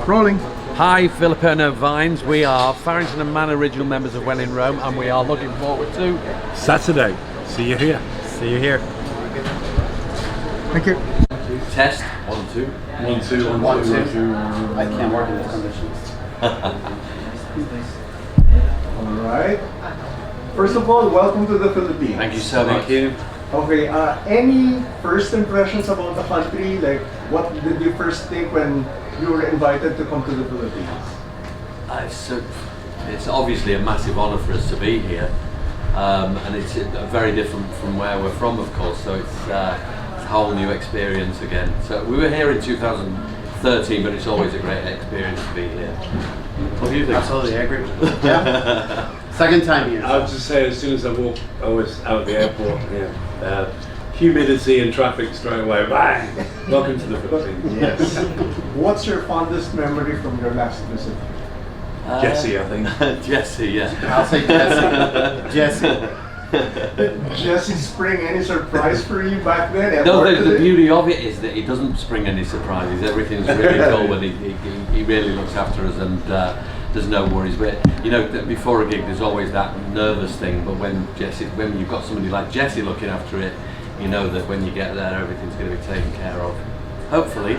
Rolling. Hi Filipino Vines, we are Farrington and Mann original members of When in Rome, and we are looking forward to Saturday. See you here. See you here. Thank you. Test 1 2 1 2 1 2 1 2. I can't work in those conditions. Alright. First of all, welcome to the Philippines. Thank you so much. Thank you. Okay, any first impressions about the country? Like, what did you first think when you were invited to come to the Philippines? It's obviously a massive honour for us to be here, and it's very different from where we're from, of course, so it's a whole new experience again. So we were here in 2013, but it's always a great experience to be here. What do you think? Absolutely, I agree. Yeah. Second time here. I would just say, as soon as I walk, I was out of the airport, humidity and traffic straight away, bang! Welcome to the Philippines. Yes. What's your fondest memory from your last visit? Jesse, I think. Jesse, yeah. I'll say Jesse. Jesse. Did Jesse spring any surprise for you back then? No, the beauty of it is that he doesn't spring any surprises. Everything's really cool, and he really looks after us, and there's no worries. But you know, before a gig, there's always that nervous thing. But when you've got somebody like Jesse looking after it, you know that when you get there, everything's going to be taken care of. Hopefully.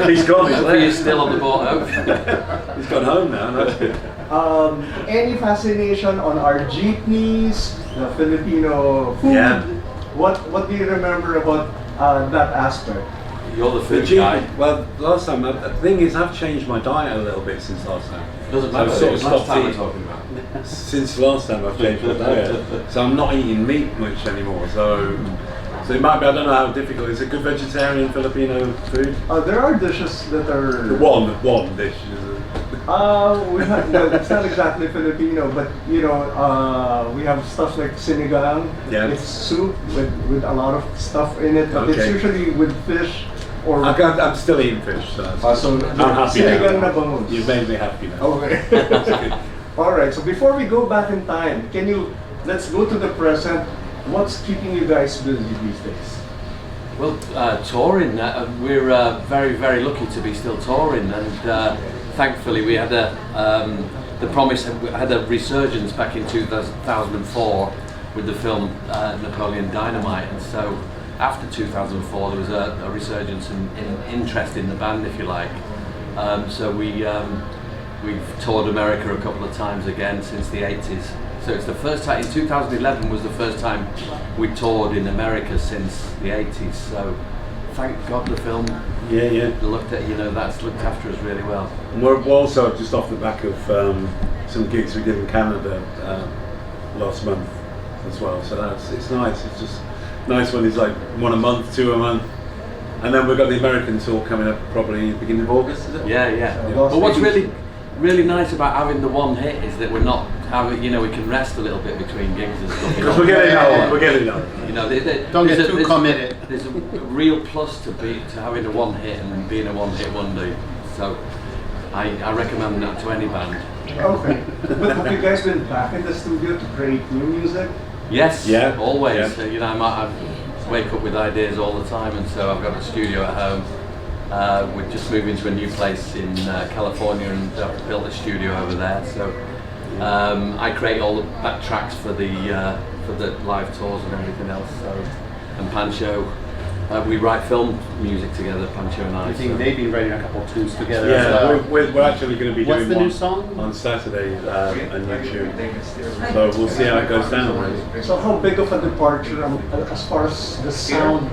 He's gone. He's still on the boat. He's gone home now. That's good. Any fascination on our jeepneys, the Filipino food? Yeah. What do you remember about that aspect? You're the food The guy. Well, last time, the thing is, I've changed my diet a little bit since last time. Doesn't So I've matter. sort of Last stopped time we're eating. talking about. Since last time I've changed my diet, so I'm not eating meat much anymore. So it might be, I don't know how difficult. It's a good vegetarian Filipino food. There are dishes that are One dish. well, it's not exactly Filipino, but you know, we have stuff like sinigang. Yeah. It's soup with a lot of stuff in it, but it's Okay. usually with fish or. I'm still eating fish, so, So I'm happy sinigang now. na bangus. You've made me happy now. Okay. All right. So before we go back in time, let's go to the present. What's keeping you guys busy these days? Well, touring. We're very, very lucky to be still touring, and thankfully we had the promise had a resurgence back in 2004 with the film Napoleon Dynamite, and so after 2004 there was a resurgence in interest in the band, if you like. So we've toured America a couple of times again since the 80s. So it's the first time, in 2011 was the first time we toured in America since the 80s. So thank God the film looked at, that's looked after us really well. And we're also just off the back of some gigs we did in Canada last month as well. So it's nice. It's just nice when it's like 1 a month, 2 a month. And then we've got the American tour coming up probably beginning of August, is it? Yeah. But what's really nice about having the one hit is that we're not having, we can rest a little bit between gigs and stuff. Because we're getting old. Don't get too committed. There's a real plus to having a one hit and being a one hit wonder. So I recommend that to any band. Okay. But have you guys been back in the studio to create new music? Yes. Yeah. Always. Yeah. I wake up with ideas all the time, and so I've got a studio at home. We've just moved into a new place in California and built a studio over there. So I create all the back tracks for the live tours and everything else. So, and Pancho, we write film music together, Pancho and I. I think they've been writing a couple of tunes together. Yeah, as well. we're actually going to be What's doing the one new song? on Saturday, a new tune. So we'll see how it goes down. Really. So how big of a departure as far as the sound?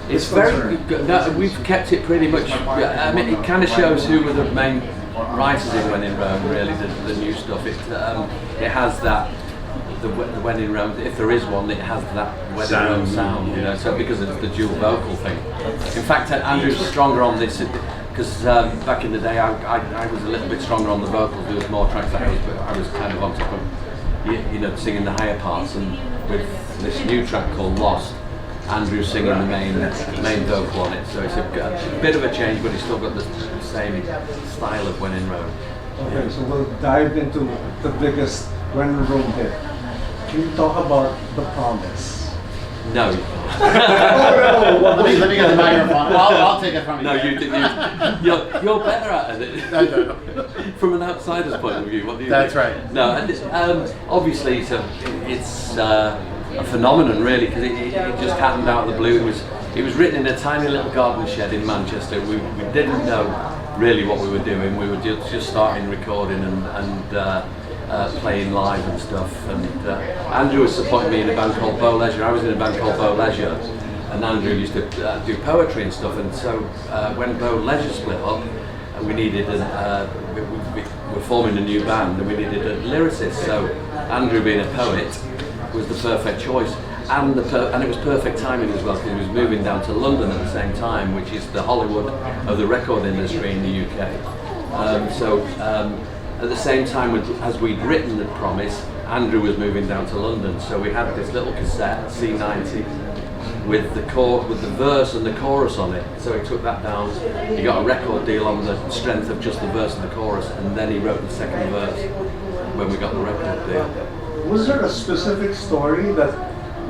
It's very good. No, we've kept it pretty much. I mean, it kind of shows who were the main writers in When in Rome. Really, the new stuff. It has that the When in Rome. If there is one, it has that When in Rome sound. So because of the dual vocal thing. In fact, Andrew's stronger on this because back in the day, I was a little bit stronger on the vocals. There was more tracks that I was kind of on top of, singing the higher parts. And with this new track called Lost, Andrew's singing the main vocal on it, so it's a bit of a change, but it's still got the same style of When in Rome. Okay, so we'll dive into the biggest When in Rome hit. Can you talk about The Promise? No. Let me get the microphone. I'll take it from you. No, you're better at it. No. From an outsider's point of view, what do you That's think? right. No, and obviously it's a phenomenon really, because it just happened out of the blue. It was written in a tiny little garden shed in Manchester. We didn't know really what we were doing. We were just starting recording and playing live and stuff. And Andrew was supporting me in a band called Bow Leisure. I was in a band called Bow Leisure, and Andrew used to do poetry and stuff. And so when Bow Leisure split up, we needed we were forming a new band, and we needed a lyricist. So Andrew, being a poet, was the perfect choice. And it was perfect timing as well, because he was moving down to London at the same time, which is the Hollywood of the record industry in the UK. At the same time as we'd written The Promise, Andrew was moving down to London, so we had this little cassette, C90, with the verse and the chorus on it. So he took that down, he got a record deal on the strength of just the verse and the chorus, and then he wrote the second verse when we got the record deal. Was there a specific story that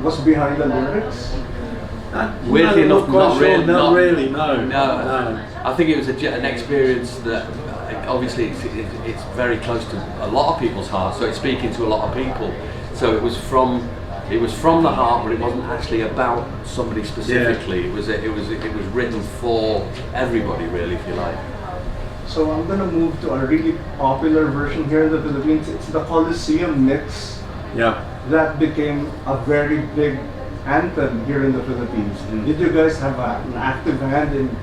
was behind the lyrics? Weirdly enough, not really. No. I think it was an experience that obviously it's very close to a lot of people's hearts, so it's speaking to a lot of people. So it was from the heart, but it wasn't actually about somebody specifically. Yeah. It was written for everybody, really, if you like. So I'm gonna move to a really popular version here in the Philippines. It's the Colosseum mix. Yeah. That became a very big anthem here in the Philippines. Did you guys have an active hand in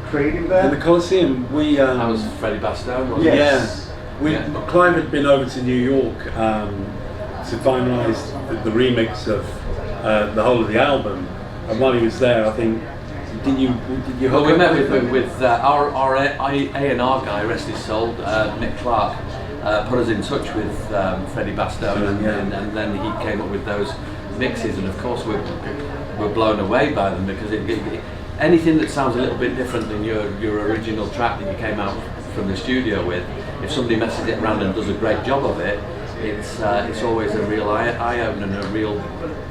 creating that? In the Colosseum, we. That was Freddie Bastone, wasn't it? Yes. Yeah. Clive had been over to New York to finalise the remix of the whole of the album, and while he was there, I think. Did you Well, we met with our A&R guy, rest his soul, Nick Clark. Put us in touch with Freddie Bastone, and then he came up with those mixes, and of course we're blown away by them, because anything that sounds a little bit different than your original track that you came out from the studio with, if somebody messes it around and does a great job of it, it's always a real eye-opener and a real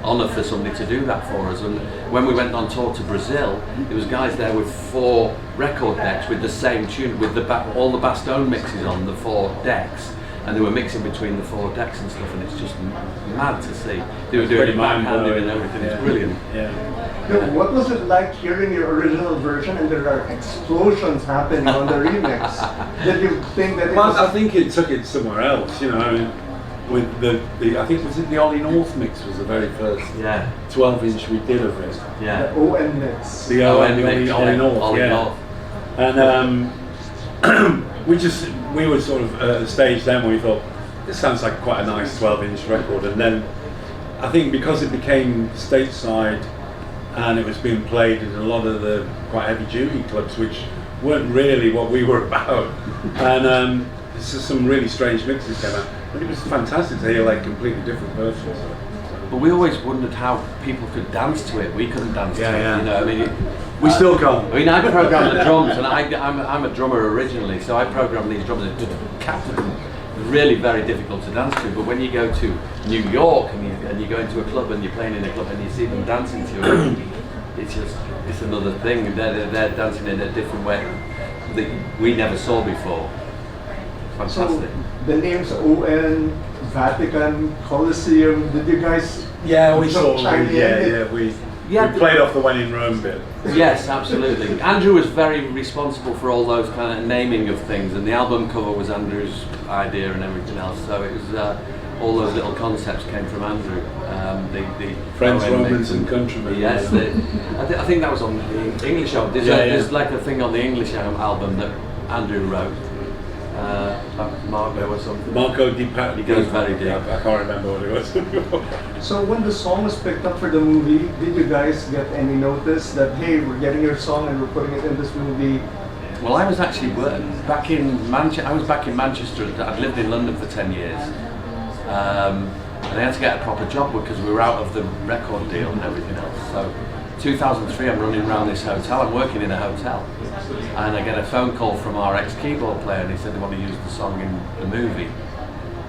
honour for somebody to do that for us. And when we went on tour to Brazil, there was guys there with 4 record decks with the same tune, with all the Bastone mixes on the 4 decks, and they were mixing between the 4 decks and stuff, and it's just mad to see. They were doing it backhanded and everything. It's brilliant. Yeah. What was it like hearing your original version and there are explosions happening on the remix? Did you think that it was... I think it took it somewhere else, you know. I mean, with the I think was it the Ollie North mix was the very first 12-inch we did of it. The ON mix. The Ollie North, Ollie North. And we were sort of at a stage then where we thought, this sounds like quite a nice 12-inch record, and then I think because it became stateside and it was being played in a lot of the quite heavy-duty clubs, which weren't really what we were about, and some really strange mixes came out. But it was fantastic to hear like completely different versions. But we always wondered how people could dance to it. We couldn't dance to it. You know, I mean, we still can't. I mean, I programmed the drums, and I'm a drummer originally, so I programmed these drums and just captured them. Really very difficult to dance to. But when you go to New York and you go into a club and you're playing in a club and you see them dancing to it, it's another thing. They're dancing in a different way that we never saw before. Fantastic. So the names ON, Vatican, Colosseum, did you guys... Yeah, we saw. We played off the When in Rome bit. Yes, absolutely. Andrew was very responsible for all those kind of naming of things, and the album cover was Andrew's idea and everything else. So it was all those little concepts came from Andrew. The Friends, ON Romans, and Countrymen. Yes, I think that was on the English album. There's like a thing on the English album that Andrew wrote. Marco or something. Marco Di Pat. He goes very deep. I can't remember what it was. So when the song was picked up for the movie, did you guys get any notice that, hey, we're getting your song and we're putting it in this movie? Well, I was actually back in Manchester. I was back in Manchester. I'd lived in London for 10 years. And I had to get a proper job because we were out of the record deal and everything else. So 2003, I'm running around this hotel. I'm working in a hotel, and I get a phone call from our ex-keyboard player, and he said they want to use the song in the movie.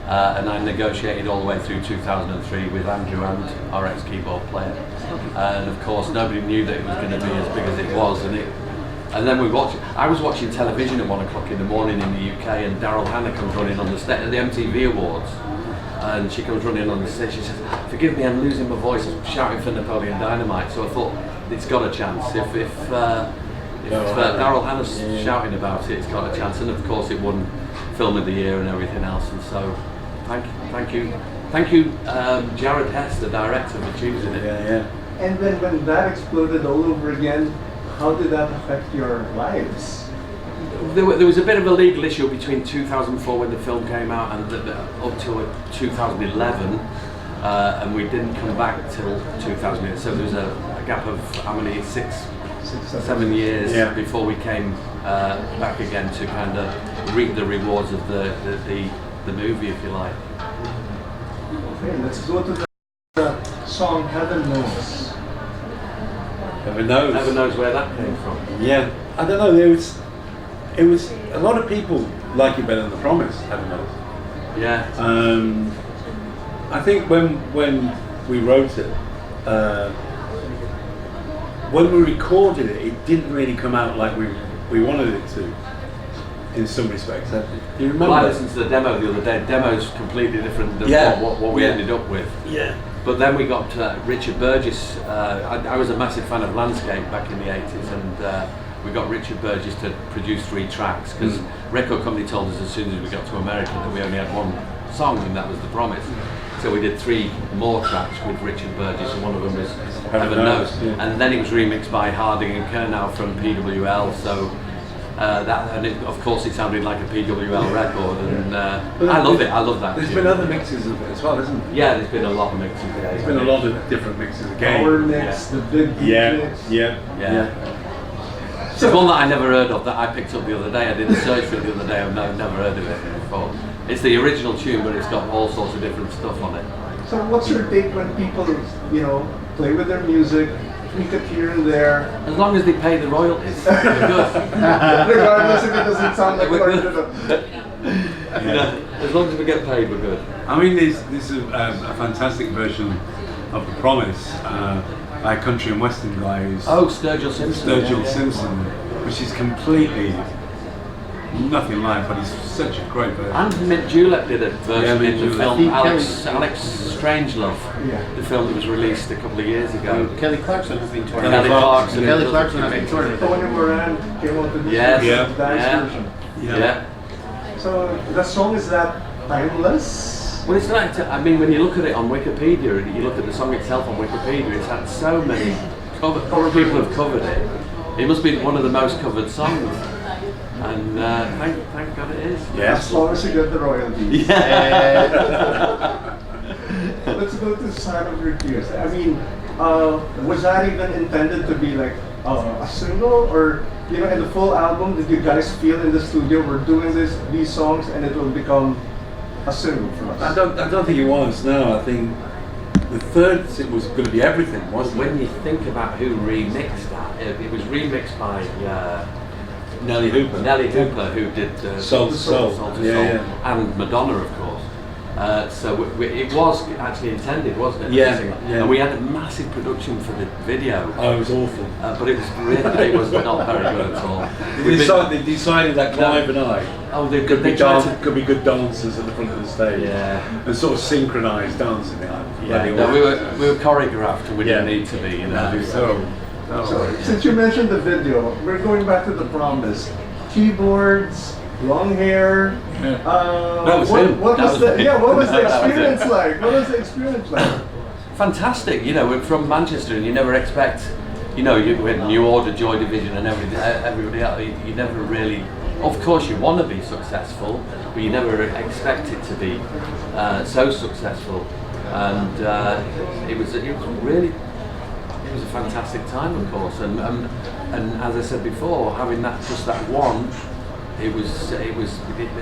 And I negotiated all the way through 2003 with Andrew and our ex-keyboard player. and of course nobody knew that it was going to be as big as it was, and then I was watching television at 1 o'clock in the morning in the UK, and Daryl Hannah comes running on the stage at the MTV Awards, and she comes running on the stage. She says, "Forgive me, I'm losing my voice. I'm shouting for Napoleon Dynamite." So I thought it's got a chance. If Daryl Hannah's shouting about it, it's got a chance. And of course, it won Film of the Year and everything else. And so, thank you, Jared Hess, the director, for choosing it. Yeah. And then when that exploded all over again, how did that affect your lives? There was a bit of a legal issue between 2004 when the film came out and up till 2011, and we didn't come back till 2008. So there was a gap of how many, 7 years before we came back again to kind of reap the rewards of the movie, if you like. Okay, let's go to the song Heaven Knows. Heaven knows. Never knows where that came from. Yeah, I don't know. It was a lot of people like it better than The Promise. Heaven knows. Yeah. I think when we wrote it, when we recorded it, it didn't really come out like we wanted it to. In some respects, do you remember? Well, I listened to the demo the other day. Demo's completely different than what we ended up with. Yeah. But then we got Richard Burgess. I was a massive fan of Landscape back in the 80s, and we got Richard Burgess to produce 3 tracks, because record company told us as soon as we got to America that we only had 1 song, and that was The Promise. So we did 3 more tracks with Richard Burgess, and one of them was Heaven Knows. Yeah. And then it was remixed by Harding and Kernow from PWL. So of course it sounded like a PWL record, and I love it. I love that. There's been other mixes of it as well, isn't there? Yeah, there's been a lot of mixes. There's been a lot of different mixes again. Power mix, the big beat mix. Yeah. There's one that I never heard of that I picked up the other day. I did a search for it the other day. I've never heard of it before. It's the original tune, but it's got all sorts of different stuff on it. So what's your take when people, play with their music, tweak it here and there? As long as they pay the royalties, we're good. Regardless if it doesn't sound like We're original. As long as we get paid, we're good. I mean, there's a fantastic version of The Promise by a country and western guy who's Sturgill Simpson. Simpson, which is completely nothing like, but he's such a great version. And Mint Julep did a version in the film Alex Strangelove, Yeah. the film that was released a couple of years ago. Kelly Clarkson has been touring. Kelly Clarkson. Kelly Clarkson has been touring. Tony Moran came out with this Yes. dance version. Yeah. So the song is that timeless? Well, it's like, when you look at it on Wikipedia, and you look at the song itself on Wikipedia, it's had so many people have covered it. It must be one of the most covered songs. And thank God it is. As long as you get the royalties. Yeah. Let's go to Sign of Your Tears. Was that even intended to be like a single, or in the full album, did you guys feel in the studio we're doing these songs and it will become a single for us? I don't think it was. No, I think the third was going to be everything, wasn't it? When you think about who remixed that, it was remixed by Nelly Hooper. Nelly Hooper, who did Soul to Soul. And Madonna, of course. So it was actually intended, wasn't it? Yeah. And we had a massive production for the video. Oh, it was awful. But it was really, it was not very good at all. They decided that Clive and I could be good dancers at the front of the stage. Yeah. And sort of synchronised dancing. We were choreographed, and we didn't need to be. So, since you mentioned the video, we're going back to The Promise. Keyboards, long hair. That was him. What was the experience like? What was the experience like? Fantastic. We're from Manchester, and you never expect. We had New Order, Joy Division, and everybody else. You never really. Of course, you want to be successful, but you never expect it to be so successful. And it was really. It was a fantastic time, of course, and as I said before, having that one, it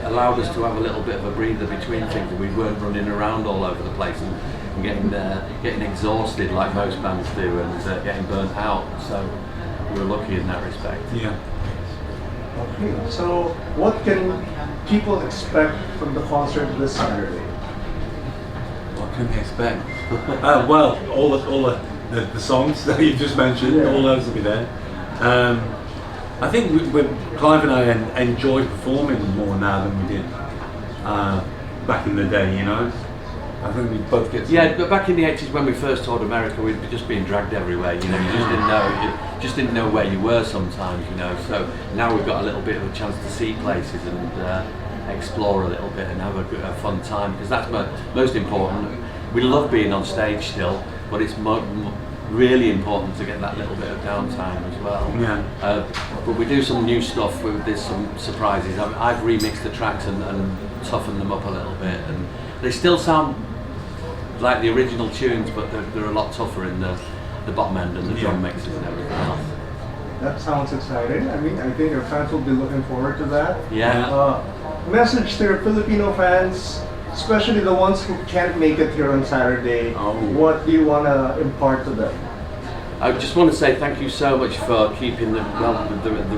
allowed us to have a little bit of a breather between things. We weren't running around all over the place and getting exhausted like most bands do, and getting burnt out. So we were lucky in that respect. Yeah. Okay. So what can people expect from the concert this Saturday? What can they expect? Well, all the the songs that you've just mentioned. All those will be there. I think Clive and I enjoy performing more now than we did back in the day. You know, I think we both get. Yeah, but back in the 80s when we first toured America, we'd be just being dragged everywhere. You know, you just didn't know where you were sometimes. You know, so now we've got a little bit of a chance to see places and explore a little bit and have a fun time, because that's most important. We love being on stage still, but it's really important to get that little bit of downtime as well. Yeah. But we do some new stuff. There's some surprises. I've remixed the tracks and toughened them up a little bit, and they still sound like the original tunes, but they're a lot tougher in the bottom end and the drum mixes and everything else. That sounds exciting. I mean, I think our fans will be looking forward to that. Yeah. Message to your Filipino fans, especially the ones who can't make it here on Saturday. What do you want to impart to them? I just want to say thank you so much for keeping the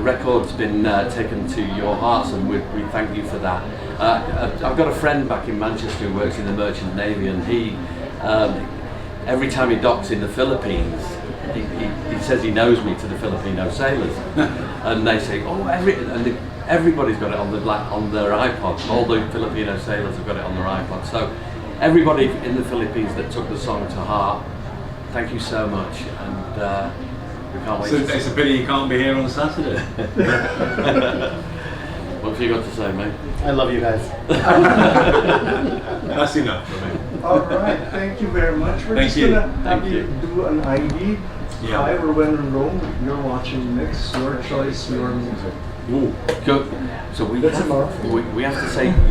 record's been taken to your hearts, and we thank you for that. I've got a friend back in Manchester who works in the Merchant Navy, and he every time he docks in the Philippines, he says he knows me to the Filipino sailors, and they say, everybody's got it on their iPod. All the Filipino sailors have got it on their iPod. So everybody in the Philippines that took the song to heart, thank you so much, and we can't wait. So it's a pity you can't be here on Saturday. What have you got to say, mate? I love you guys. That's enough for me. All right, thank you very much. We're Thank just you. gonna have Thank you you. do an ID. Yeah. Hi, we're when in Rome. You're watching Mix, your choice, your music. Good. So we That's have, enough. we have to say, you know.